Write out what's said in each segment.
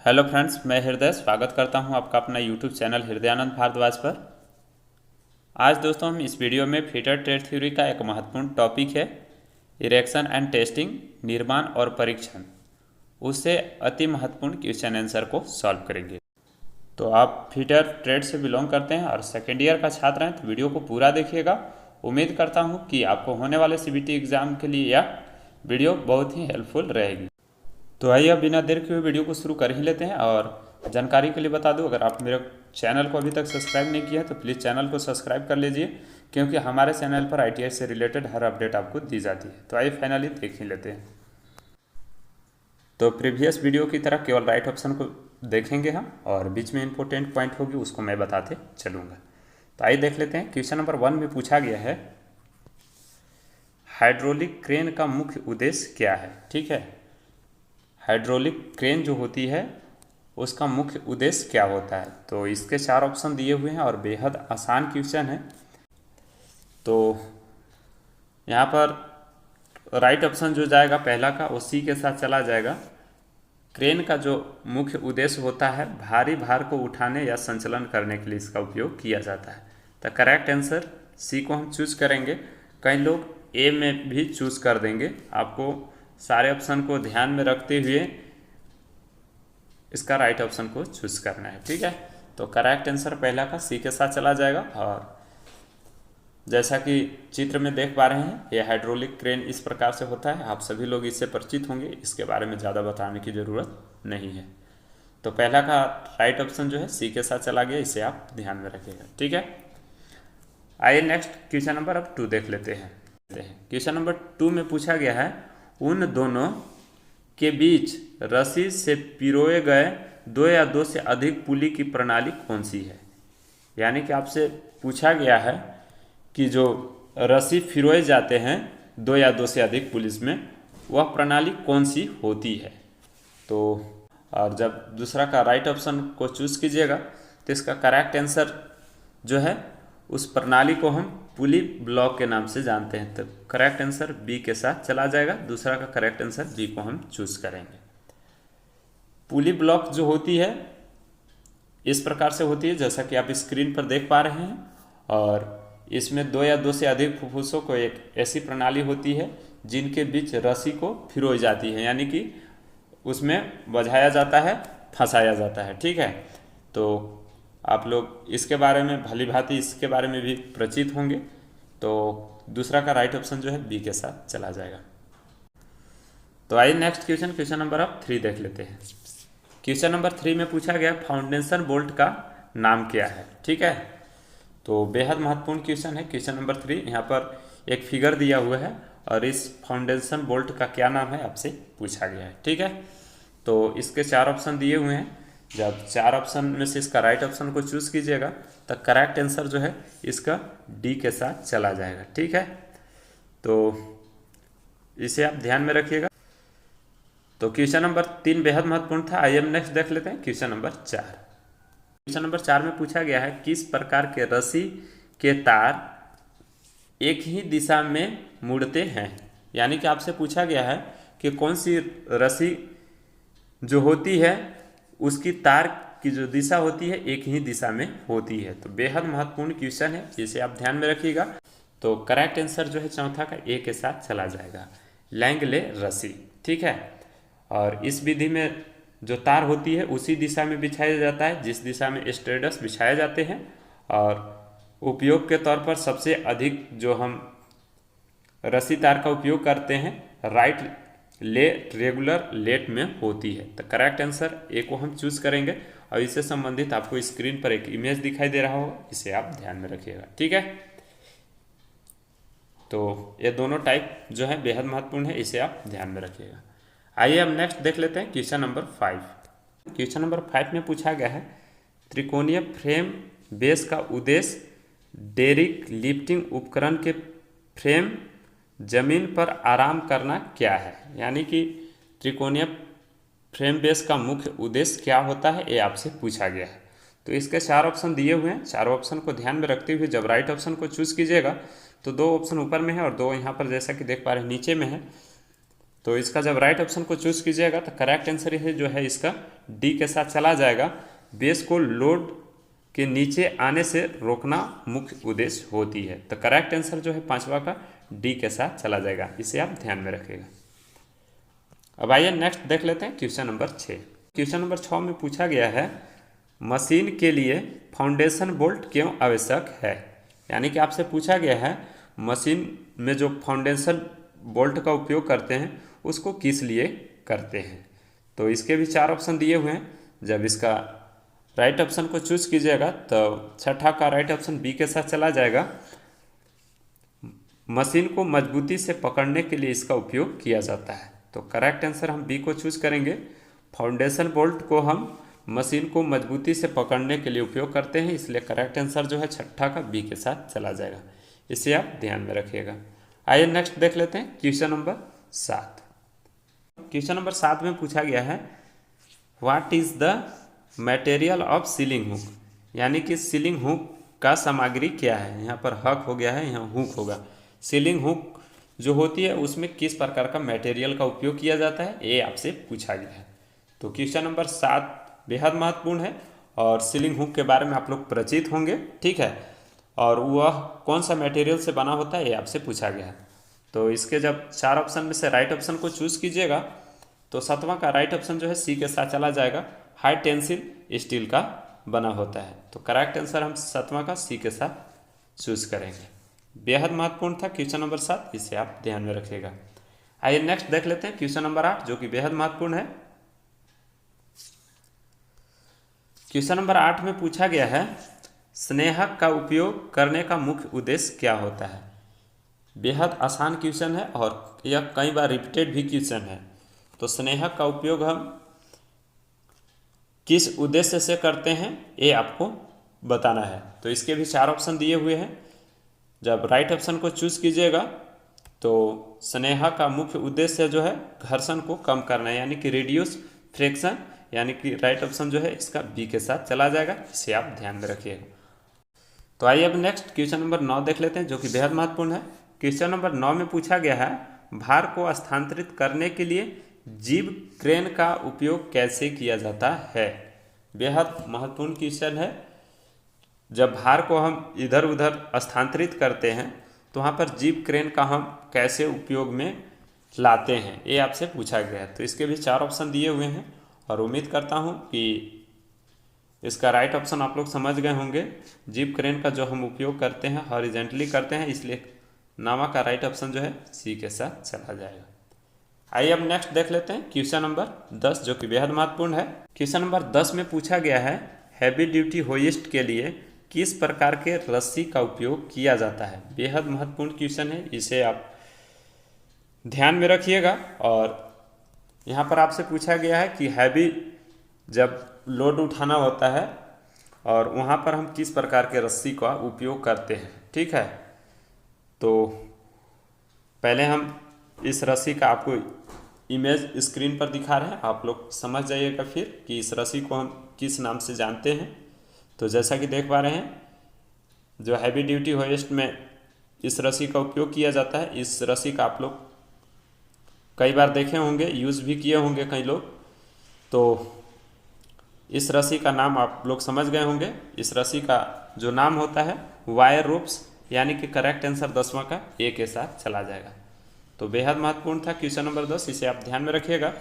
Hello friends, मैं हृदय स्वागत करता हूं आपका अपना यूट्यूब चैनल हृदयानंद भारद्वाज पर। आज दोस्तों हम इस वीडियो में फीटर ट्रेड थ्योरी का एक महत्वपूर्ण टॉपिक है इरेक्शन एंड टेस्टिंग, निर्माण और परीक्षण, उससे अति महत्वपूर्ण क्वेश्चन आंसर को सॉल्व करेंगे। तो आप फीटर ट्रेड से बिलोंग करते हैं और सेकेंड ईयर का छात्र हैं तो वीडियो को पूरा देखिएगा। उम्मीद करता हूँ कि आपको होने वाले CBT एग्ज़ाम के लिए यह वीडियो बहुत ही हेल्पफुल रहेगी। तो आइए अब बिना देर किए वीडियो को शुरू कर ही लेते हैं। और जानकारी के लिए बता दूं, अगर आप मेरे चैनल को अभी तक सब्सक्राइब नहीं किया है तो प्लीज़ चैनल को सब्सक्राइब कर लीजिए, क्योंकि हमारे चैनल पर ITI से रिलेटेड हर अपडेट आपको दी जाती है। तो आइए फाइनली देख ही लेते हैं। तो प्रीवियस वीडियो की तरह केवल राइट ऑप्शन को देखेंगे हम, और बीच में इंपॉर्टेंट पॉइंट होगी उसको मैं बताते चलूँगा। तो आइए देख लेते हैं। क्वेश्चन नंबर 1 में पूछा गया है हाइड्रोलिक क्रेन का मुख्य उद्देश्य क्या है। ठीक है, हाइड्रोलिक क्रेन जो होती है उसका मुख्य उद्देश्य क्या होता है। तो इसके 4 ऑप्शन दिए हुए हैं और बेहद आसान क्वेश्चन है। तो यहाँ पर राइट ऑप्शन जो जाएगा पहला का, वो सी के साथ चला जाएगा। क्रेन का जो मुख्य उद्देश्य होता है भारी भार को उठाने या संचालन करने के लिए इसका उपयोग किया जाता है। तो करेक्ट आंसर सी को हम चूज करेंगे। कई लोग ए में भी चूज कर देंगे। आपको सारे ऑप्शन को ध्यान में रखते हुए इसका राइट ऑप्शन को चूज करना है। ठीक है, तो करेक्ट आंसर पहला का सी के साथ चला जाएगा। और जैसा कि चित्र में देख पा रहे हैं, यह हाइड्रोलिक क्रेन इस प्रकार से होता है। आप सभी लोग इससे परिचित होंगे, इसके बारे में ज़्यादा बताने की ज़रूरत नहीं है। तो पहला का राइट ऑप्शन जो है सी के साथ चला गया, इसे आप ध्यान में रखिएगा। ठीक है, आइए नेक्स्ट क्वेश्चन नंबर अब 2 देख लेते हैं। क्वेश्चन नंबर 2 में पूछा गया है उन दोनों के बीच रस्सी से पिरोए गए 2 या 2 से अधिक पुली की प्रणाली कौन सी है। यानी कि आपसे पूछा गया है कि जो रस्सी पिरोए जाते हैं 2 या 2 से अधिक पुलिस में, वह प्रणाली कौन सी होती है। तो और जब दूसरा का राइट ऑप्शन को चूज कीजिएगा तो इसका करेक्ट आंसर जो है उस प्रणाली को हम पुली ब्लॉक के नाम से जानते हैं। तो करेक्ट आंसर बी के साथ चला जाएगा। दूसरा का करेक्ट आंसर बी को हम चूज करेंगे। पुली ब्लॉक जो होती है इस प्रकार से होती है जैसा कि आप स्क्रीन पर देख पा रहे हैं, और इसमें 2 या 2 से अधिक फुफ्फुसों को एक ऐसी प्रणाली होती है जिनके बीच रस्सी को फिरोई जाती है, यानी कि उसमें बझाया जाता है, फंसाया जाता है। ठीक है, तो आप लोग इसके बारे में भली भांति इसके बारे में भी परिचित होंगे। तो दूसरा का राइट ऑप्शन जो है बी के साथ चला जाएगा। तो आइए नेक्स्ट क्वेश्चन नंबर अब 3 देख लेते हैं। क्वेश्चन नंबर 3 में पूछा गया फाउंडेशन बोल्ट का नाम क्या है। ठीक है, तो बेहद महत्वपूर्ण क्वेश्चन है। क्वेश्चन नंबर 3 यहाँ पर एक फिगर दिया हुआ है और इस फाउंडेशन बोल्ट का क्या नाम है आपसे पूछा गया है। ठीक है, तो इसके 4 ऑप्शन दिए हुए हैं। जब 4 ऑप्शन में से इसका राइट ऑप्शन को चूज कीजिएगा तो करेक्ट आंसर जो है इसका डी के साथ चला जाएगा। ठीक है, तो इसे आप ध्यान में रखिएगा। तो क्वेश्चन नंबर 3 बेहद महत्वपूर्ण था। आइए हम नेक्स्ट देख लेते हैं क्वेश्चन नंबर 4। क्वेश्चन नंबर 4 में पूछा गया है किस प्रकार के रस्सी के तार एक ही दिशा में मुड़ते हैं। यानी कि आपसे पूछा गया है कि कौन सी रस्सी जो होती है उसकी तार की जो दिशा होती है एक ही दिशा में होती है। तो बेहद महत्वपूर्ण क्वेश्चन है, इसे आप ध्यान में रखिएगा। तो करेक्ट आंसर जो है चौथा का ए के साथ चला जाएगा, लैंगले रस्सी। ठीक है, और इस विधि में जो तार होती है उसी दिशा में बिछाया जाता है जिस दिशा में स्ट्रेडस बिछाए जाते हैं, और उपयोग के तौर पर सबसे अधिक जो हम रस्सी तार का उपयोग करते हैं राइट लेट रेगुलर लेट में होती है। तो करेक्ट आंसर ए को हम चूज करेंगे, और इससे संबंधित आपको स्क्रीन पर एक इमेज दिखाई दे रहा होगा, इसे आप ध्यान में रखिएगा। ठीक है, तो ये दोनों टाइप जो है बेहद महत्वपूर्ण है, इसे आप ध्यान में रखिएगा। आइए हम नेक्स्ट देख लेते हैं क्वेश्चन नंबर 5। क्वेश्चन नंबर 5 में पूछा गया है त्रिकोणीय फ्रेम बेस का उद्देश्य डेरिक लिफ्टिंग उपकरण के फ्रेम जमीन पर आराम करना क्या है। यानी कि त्रिकोणीय फ्रेम बेस का मुख्य उद्देश्य क्या होता है, ये आपसे पूछा गया है। तो इसके 4 ऑप्शन दिए हुए हैं। 4 ऑप्शन को ध्यान में रखते हुए जब राइट ऑप्शन को चूज कीजिएगा तो 2 ऑप्शन ऊपर में है और 2 यहाँ पर जैसा कि देख पा रहे हैं नीचे में है। तो इसका जब राइट ऑप्शन को चूज कीजिएगा तो करेक्ट आंसर है जो है इसका डी के साथ चला जाएगा। बेस को लोड के नीचे आने से रोकना मुख्य उद्देश्य होती है। तो करेक्ट आंसर जो है पांचवा का डी के साथ चला जाएगा, इसे आप ध्यान में रखिएगा। अब आइए नेक्स्ट देख लेते हैं क्वेश्चन नंबर 6। क्वेश्चन नंबर 6 में पूछा गया है मशीन के लिए फाउंडेशन बोल्ट क्यों आवश्यक है। यानी कि आपसे पूछा गया है मशीन में जो फाउंडेशन बोल्ट का उपयोग करते हैं उसको किस लिए करते हैं। तो इसके भी 4 ऑप्शन दिए हुए हैं। जब इसका राइट ऑप्शन को चूज कीजिएगा तो छठा का राइट ऑप्शन बी के साथ चला जाएगा। मशीन को मजबूती से पकड़ने के लिए इसका उपयोग किया जाता है। तो करेक्ट आंसर हम बी को चूज करेंगे। फाउंडेशन बोल्ट को हम मशीन को मजबूती से पकड़ने के लिए उपयोग करते हैं, इसलिए करेक्ट आंसर जो है छठा का बी के साथ चला जाएगा, इसे आप ध्यान में रखिएगा। आइए नेक्स्ट देख लेते हैं क्वेश्चन नंबर 7। क्वेश्चन नंबर 7 में पूछा गया है what is the material of ceiling hook. यानी कि सीलिंग हुक का सामग्री क्या है। यहाँ पर हक हो गया है, यहाँ हुक होगा। सीलिंग हुक जो होती है उसमें किस प्रकार का मटेरियल का उपयोग किया जाता है, ये आपसे पूछा गया है। तो क्वेश्चन नंबर 7 बेहद महत्वपूर्ण है और सीलिंग हुक के बारे में आप लोग परिचित होंगे, ठीक है। और वह कौन सा मटेरियल से बना होता है ये आपसे पूछा गया है। तो इसके जब 4 ऑप्शन में से राइट ऑप्शन को चूज कीजिएगा तो 7वां का राइट ऑप्शन जो है सी के साथ चला जाएगा। हाई टेंसिल स्टील का बना होता है। तो करेक्ट आंसर हम 7वां का सी के साथ चूज करेंगे। बेहद महत्वपूर्ण था क्वेश्चन नंबर 7, इसे आप ध्यान में रखिएगा। आइए नेक्स्ट देख लेते हैं क्वेश्चन नंबर 8 जो कि बेहद महत्वपूर्ण है। क्वेश्चन नंबर 8 में पूछा गया है स्नेहक का उपयोग करने का मुख्य उद्देश्य क्या होता है। बेहद आसान क्वेश्चन है और यह कई बार रिपीटेड भी क्वेश्चन है। तो स्नेहक का उपयोग हम किस उद्देश्य से करते हैं ये आपको बताना है। तो इसके भी 4 ऑप्शन दिए हुए हैं। जब राइट ऑप्शन को चूज कीजिएगा तो स्नेहा का मुख्य उद्देश्य जो है घर्षण को कम करना है, यानी कि रिड्यूस फ्रिक्शन, यानी कि राइट ऑप्शन जो है इसका बी के साथ चला जाएगा, इसे आप ध्यान में रखिएगा। तो आइए अब नेक्स्ट क्वेश्चन नंबर 9 देख लेते हैं जो कि बेहद महत्वपूर्ण है। क्वेश्चन नंबर 9 में पूछा गया है भार को स्थानांतरित करने के लिए जीव क्रेन का उपयोग कैसे किया जाता है। बेहद महत्वपूर्ण क्वेश्चन है। जब भार को हम इधर उधर स्थानांतरित करते हैं तो वहाँ पर जीव क्रेन का हम कैसे उपयोग में लाते हैं ये आपसे पूछा गया है। तो इसके भी 4 ऑप्शन दिए हुए हैं और उम्मीद करता हूँ कि इसका राइट ऑप्शन आप लोग समझ गए होंगे। जीव क्रेन का जो हम उपयोग करते हैं हॉरिजेंटली करते हैं, इसलिए नामा का राइट ऑप्शन जो है सी के साथ चला जाएगा। आइए अब नेक्स्ट देख लेते हैं क्वेश्चन नंबर 10 जो कि बेहद महत्वपूर्ण है। क्वेश्चन नंबर 10 में पूछा गया है हैवी ड्यूटी होइस्ट के लिए किस प्रकार के रस्सी का उपयोग किया जाता है। बेहद महत्वपूर्ण क्वेश्चन है, इसे आप ध्यान में रखिएगा। और यहाँ पर आपसे पूछा गया है कि हैवी जब लोड उठाना होता है और वहाँ पर हम किस प्रकार के रस्सी का उपयोग करते हैं, ठीक है। तो पहले हम इस रस्सी का आपको इमेज स्क्रीन पर दिखा रहे हैं, आप लोग समझ जाइएगा फिर कि इस रस्सी को हम किस नाम से जानते हैं। तो जैसा कि देख पा रहे हैं जो हैवी ड्यूटी होइस्ट में इस रस्सी का उपयोग किया जाता है। इस रस्सी का आप लोग कई बार देखे होंगे, यूज़ भी किए होंगे कई लोग। तो इस रस्सी का नाम आप लोग समझ गए होंगे। इस रस्सी का जो नाम होता है वायर रोप्स, यानी कि करेक्ट आंसर 10वां का ए के साथ चला जाएगा। तो बेहद महत्वपूर्ण था क्वेश्चन नंबर 10, इसे आप ध्यान में रखिएगा।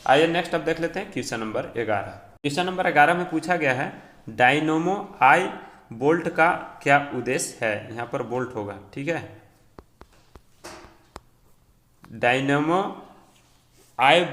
आइए नेक्स्ट अब देख लेते हैं क्वेश्चन नंबर 11। क्वेश्चन नंबर 11 में पूछा गया है डायनोमो आई बोल्ट का क्या उद्देश्य है। यहाँ पर बोल्ट होगा, ठीक है। डायनोमो आई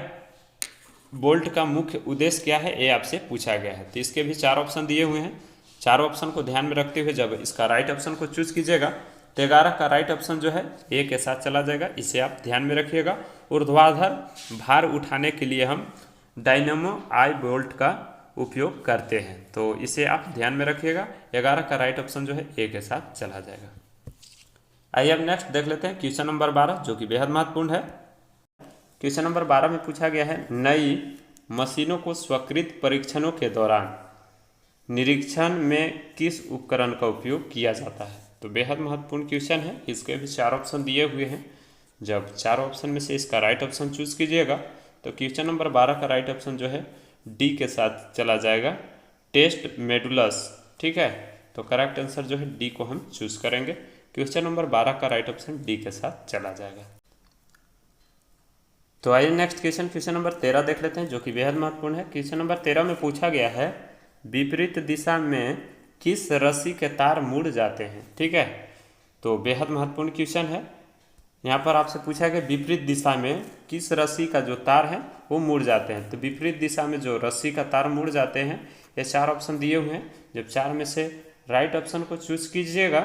बोल्ट का मुख्य उद्देश्य क्या है ये आपसे पूछा गया है। तो इसके भी 4 ऑप्शन दिए हुए हैं। 4 ऑप्शन को ध्यान में रखते हुए जब इसका राइट ऑप्शन को चूज कीजिएगा तो 11 का राइट ऑप्शन जो है ए के साथ चला जाएगा, इसे आप ध्यान में रखिएगा। ऊर्ध्वाधर भार उठाने के लिए हम डायनोमो आई बोल्ट का उपयोग करते हैं, तो इसे आप ध्यान में रखिएगा। 11 का राइट ऑप्शन जो है ए के साथ चला जाएगा। आइए अब नेक्स्ट देख लेते हैं क्वेश्चन नंबर 12 जो कि बेहद महत्वपूर्ण है। क्वेश्चन नंबर 12 में पूछा गया है नई मशीनों को स्वीकृत परीक्षणों के दौरान निरीक्षण में किस उपकरण का उपयोग किया जाता है। तो बेहद महत्वपूर्ण क्वेश्चन है। इसके भी 4 ऑप्शन दिए हुए हैं। जब चारों ऑप्शन में से इसका राइट ऑप्शन चूज कीजिएगा तो क्वेश्चन नंबर 12 का राइट ऑप्शन जो है डी के साथ चला जाएगा, टेस्ट मेडुलस। ठीक है, तो करेक्ट आंसर जो है डी को हम चूज करेंगे। क्वेश्चन नंबर 12 का राइट ऑप्शन डी के साथ चला जाएगा। तो आइए नेक्स्ट क्वेश्चन नंबर 13 देख लेते हैं, जो कि बेहद महत्वपूर्ण है। क्वेश्चन नंबर 13 में पूछा गया है विपरीत दिशा में किस रस्सी के तार मुड़ जाते हैं। ठीक है, तो बेहद महत्वपूर्ण क्वेश्चन है। यहाँ पर आपसे पूछा गया विपरीत दिशा में किस रस्सी का जो तार है वो मुड़ जाते हैं। तो विपरीत दिशा में जो रस्सी का तार मुड़ जाते हैं, ये 4 ऑप्शन दिए हुए हैं। जब 4 में से राइट ऑप्शन को चूज कीजिएगा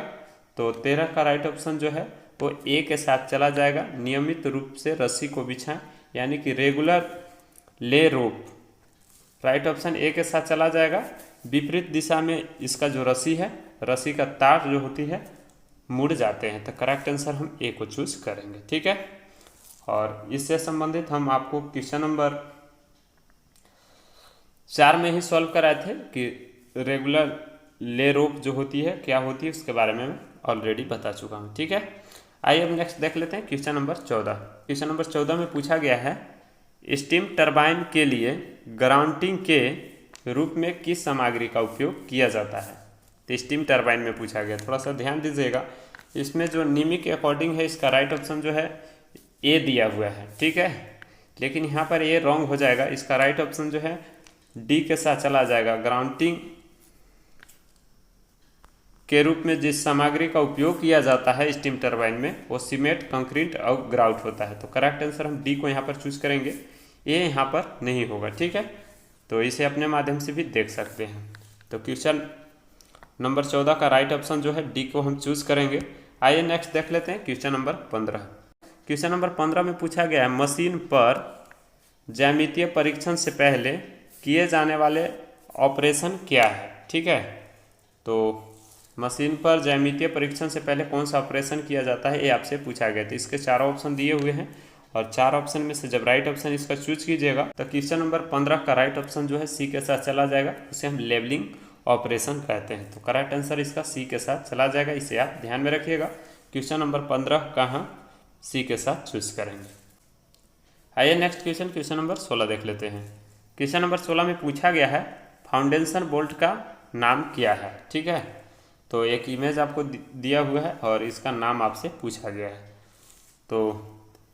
तो 13 का राइट ऑप्शन जो है वो ए के साथ चला जाएगा। नियमित रूप से रस्सी को बिछाएं, यानी कि रेगुलर ले रोप, राइट ऑप्शन ए के साथ चला जाएगा। विपरीत दिशा में इसका जो रस्सी है, रस्सी का तार जो होती है मुड़ जाते हैं, तो करेक्ट आंसर हम ए को चूज करेंगे। ठीक है, और इससे संबंधित हम आपको क्वेश्चन नंबर 4 में ही सॉल्व कराए थे कि रेगुलर ले रोप जो होती है क्या होती है, उसके बारे में मैं ऑलरेडी बता चुका हूँ। ठीक है, आइए अब नेक्स्ट देख लेते हैं क्वेश्चन नंबर 14। क्वेश्चन नंबर 14 में पूछा गया है स्टीम टरबाइन के लिए ग्राउंडिंग के रूप में किस सामग्री का उपयोग किया जाता है। तो स्टीम टरबाइन में पूछा गया, थोड़ा सा ध्यान दीजिएगा। इसमें जो निमी के अकॉर्डिंग है, इसका राइट ऑप्शन जो है ए दिया हुआ है। ठीक है, लेकिन यहाँ पर ए रॉन्ग हो जाएगा। इसका राइट ऑप्शन जो है डी के साथ चला जाएगा। ग्राउंडिंग के रूप में जिस सामग्री का उपयोग किया जाता है स्टीम टरबाइन में, वो सीमेंट, कंक्रीट और ग्राउट होता है। तो करेक्ट आंसर हम डी को यहाँ पर चूज करेंगे, ये यहाँ पर नहीं होगा। ठीक है, तो इसे अपने माध्यम से भी देख सकते हैं। तो क्वेश्चन नंबर 14 का राइट ऑप्शन जो है डी को हम चूज करेंगे। आइए नेक्स्ट देख लेते हैं क्वेश्चन नंबर 15। क्वेश्चन नंबर 15 में पूछा गया है मशीन पर ज्यामितीय परीक्षण से पहले किए जाने वाले ऑपरेशन क्या है। ठीक है, तो मशीन पर ज्यामितीय परीक्षण से पहले कौन सा ऑपरेशन किया जाता है, ये आपसे पूछा गया। तो इसके 4 ऑप्शन दिए हुए हैं, और 4 ऑप्शन में से जब राइट ऑप्शन इसका चूज कीजिएगा तो क्वेश्चन नंबर 15 का राइट ऑप्शन जो है सी के साथ चला जाएगा। उसे हम लेबलिंग ऑपरेशन कहते हैं। तो करेक्ट आंसर इसका सी के साथ चला जाएगा, इसे आप ध्यान में रखिएगा। क्वेश्चन नंबर 15 का हम सी के साथ चूज करेंगे। आइए नेक्स्ट क्वेश्चन नंबर 16 देख लेते हैं। क्वेश्चन नंबर 16 में पूछा गया है फाउंडेशन बोल्ट का नाम क्या है। ठीक है, तो एक इमेज आपको दिया हुआ है और इसका नाम आपसे पूछा गया है। तो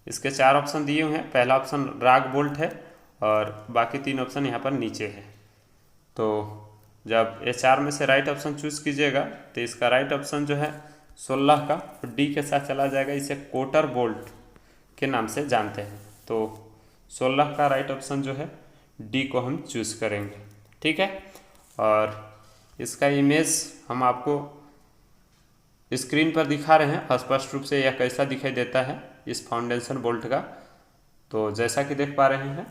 इसके 4 ऑप्शन दिए हुए हैं। पहला ऑप्शन राग बोल्ट है और बाकी 3 ऑप्शन यहाँ पर नीचे है। तो जब ये 4 में से राइट ऑप्शन चूज कीजिएगा तो इसका राइट ऑप्शन जो है 16 का डी के साथ चला जाएगा। इसे कोटर बोल्ट के नाम से जानते हैं। तो 16 का राइट ऑप्शन जो है डी को हम चूज करेंगे। ठीक है, और इसका इमेज हम आपको स्क्रीन पर दिखा रहे हैं स्पष्ट रूप से यह कैसा दिखाई देता है इस फाउंडेशन बोल्ट का। तो जैसा कि देख पा रहे हैं,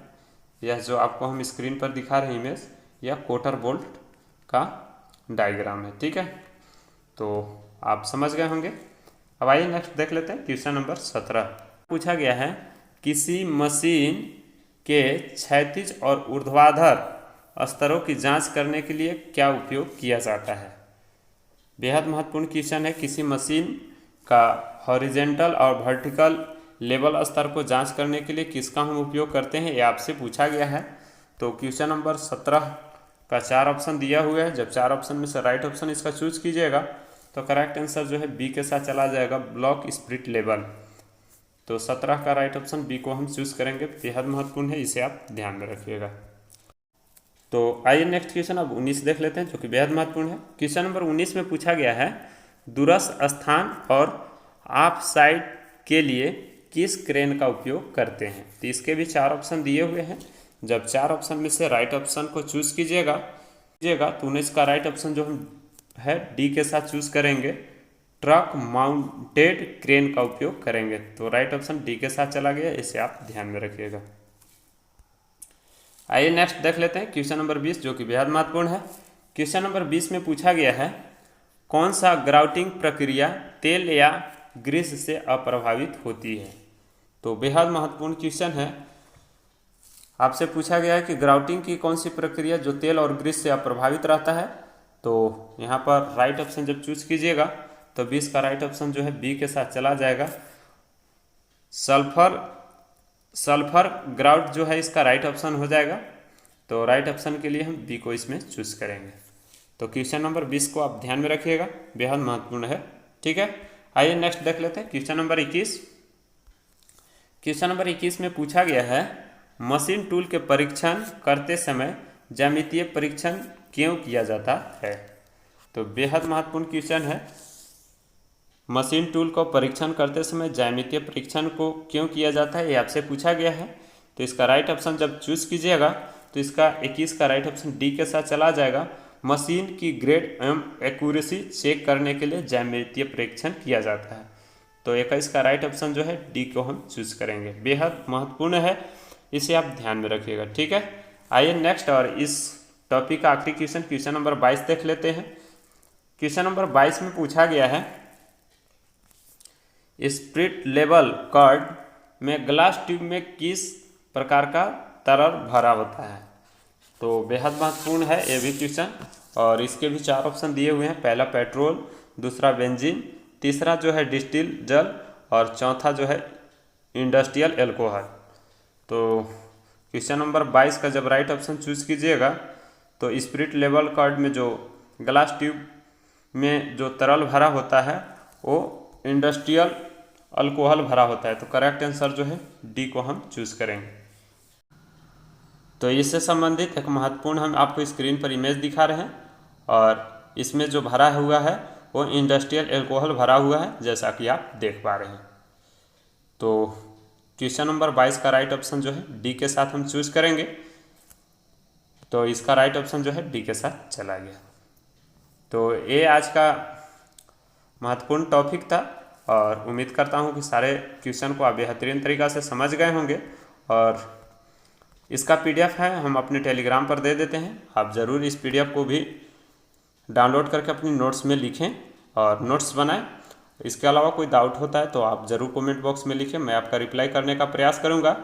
यह जो आपको हम स्क्रीन पर दिखा रहे हैं इमेज, यह कोटर बोल्ट का डायग्राम है। ठीक है, तो आप समझ गए होंगे। अब आइए नेक्स्ट देख लेते हैं क्वेश्चन नंबर 17। पूछा गया है किसी मशीन के क्षैतिज और ऊर्ध्वाधर स्तरों की जांच करने के लिए क्या उपयोग किया जाता है। बेहद महत्वपूर्ण क्वेश्चन है। किसी मशीन का हॉरिजेंटल और वर्टिकल लेवल स्तर को जांच करने के लिए किसका हम उपयोग करते हैं, ये आपसे पूछा गया है। तो क्वेश्चन नंबर 17 का 4 ऑप्शन दिया हुआ है। जब 4 ऑप्शन में से राइट ऑप्शन इसका चूज कीजिएगा तो करेक्ट आंसर जो है बी के साथ चला जाएगा, ब्लॉक स्प्रिट लेवल। तो 17 का राइट ऑप्शन बी को हम चूज करेंगे। बेहद महत्वपूर्ण है, इसे आप ध्यान में रखिएगा। तो आइए नेक्स्ट क्वेश्चन अब 19 देख लेते हैं, जो कि बेहद महत्वपूर्ण है। क्वेश्चन नंबर 19 में पूछा गया है दूरस्थ स्थान और ऑफ साइड के लिए किस क्रेन का उपयोग करते हैं। तो इसके भी 4 ऑप्शन दिए हुए हैं। जब 4 ऑप्शन में से राइट ऑप्शन को चूज कीजिएगा तो 19 का राइट ऑप्शन जो हम है डी के साथ चूज करेंगे, ट्रक माउंटेड क्रेन का उपयोग करेंगे। तो राइट ऑप्शन डी के साथ चला गया, इसे आप ध्यान में रखिएगा। आइए नेक्स्ट देख लेते हैं क्वेश्चन नंबर 20, जो कि बेहद महत्वपूर्ण है। क्वेश्चन नंबर 20 में पूछा गया है कौन सा ग्राउटिंग प्रक्रिया तेल या ग्रीस से अप्रभावित होती है। तो बेहद महत्वपूर्ण क्वेश्चन है। आपसे पूछा गया है कि ग्राउटिंग की कौन सी प्रक्रिया जो तेल और ग्रीस से अप्रभावित रहता है। तो यहाँ पर राइट ऑप्शन जब चूज कीजिएगा तो 20 का राइट ऑप्शन जो है बी के साथ चला जाएगा, सल्फर सल्फर ग्राउट जो है इसका राइट ऑप्शन हो जाएगा। तो राइट ऑप्शन के लिए हम बी को इसमें चूज करेंगे। तो क्वेश्चन नंबर 20 को आप ध्यान में रखिएगा, बेहद महत्वपूर्ण है। ठीक है, आइए नेक्स्ट देख लेते हैं क्वेश्चन नंबर 21। क्वेश्चन नंबर 21 में पूछा गया है मशीन टूल के परीक्षण करते समय ज्यामितीय परीक्षण क्यों किया जाता है। तो बेहद महत्वपूर्ण क्वेश्चन है। मशीन टूल को परीक्षण करते समय ज्यामितीय परीक्षण को क्यों किया जाता है, ये आपसे पूछा गया है। तो इसका राइट ऑप्शन जब चूज कीजिएगा तो इसका 21 का राइट ऑप्शन डी के साथ चला जाएगा। मशीन की ग्रेड एवं एक्यूरेसी चेक करने के लिए ज्यामितीय परीक्षण किया जाता है। तो 21 का राइट ऑप्शन जो है डी को हम चूज करेंगे। बेहद महत्वपूर्ण है, इसे आप ध्यान में रखिएगा। ठीक है, आइए नेक्स्ट और इस टॉपिक का आखिरी क्वेश्चन, क्वेश्चन नंबर 22 देख लेते हैं। क्वेश्चन नंबर 22 में पूछा गया है स्पिरिट लेवल कर्ड में ग्लास ट्यूब में किस प्रकार का तरल भरा होता है। तो बेहद महत्वपूर्ण है ये भी क्वेश्चन, और इसके भी 4 ऑप्शन दिए हुए हैं। पहला पेट्रोल, दूसरा बेंजीन, तीसरा जो है डिस्टिल जल, और चौथा जो है इंडस्ट्रियल एल्कोहल। तो क्वेश्चन नंबर 22 का जब राइट ऑप्शन चूज कीजिएगा तो स्पिरिट लेवल कर्ड में जो ग्लास ट्यूब में जो तरल भरा होता है वो इंडस्ट्रियल अल्कोहल भरा होता है। तो करेक्ट आंसर जो है डी को हम चूज करेंगे। तो इससे संबंधित एक महत्वपूर्ण हम आपको स्क्रीन पर इमेज दिखा रहे हैं, और इसमें जो भरा हुआ है वो इंडस्ट्रियल एल्कोहल भरा हुआ है, जैसा कि आप देख पा रहे हैं। तो क्वेश्चन नंबर 22 का राइट ऑप्शन जो है डी के साथ हम चूज करेंगे। तो इसका राइट ऑप्शन जो है डी के साथ चला गया। तो ये आज का महत्वपूर्ण टॉपिक था, और उम्मीद करता हूँ कि सारे क्वेश्चन को आप बेहतरीन तरीक़ा से समझ गए होंगे। और इसका PDF है हम अपने टेलीग्राम पर दे देते हैं, आप ज़रूर इस PDF को भी डाउनलोड करके अपनी नोट्स में लिखें और नोट्स बनाएं। इसके अलावा कोई डाउट होता है तो आप ज़रूर कमेंट बॉक्स में लिखें, मैं आपका रिप्लाई करने का प्रयास करूँगा।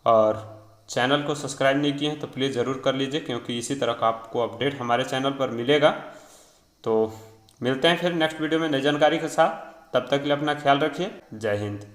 और चैनल को सब्सक्राइब नहीं किए हैं तो प्लीज़ ज़रूर कर लीजिए, क्योंकि इसी तरह का आपको अपडेट हमारे चैनल पर मिलेगा। तो मिलते हैं फिर नेक्स्ट वीडियो में नई जानकारी के साथ, तब तक के लिए अपना ख्याल रखिए। जय हिंद।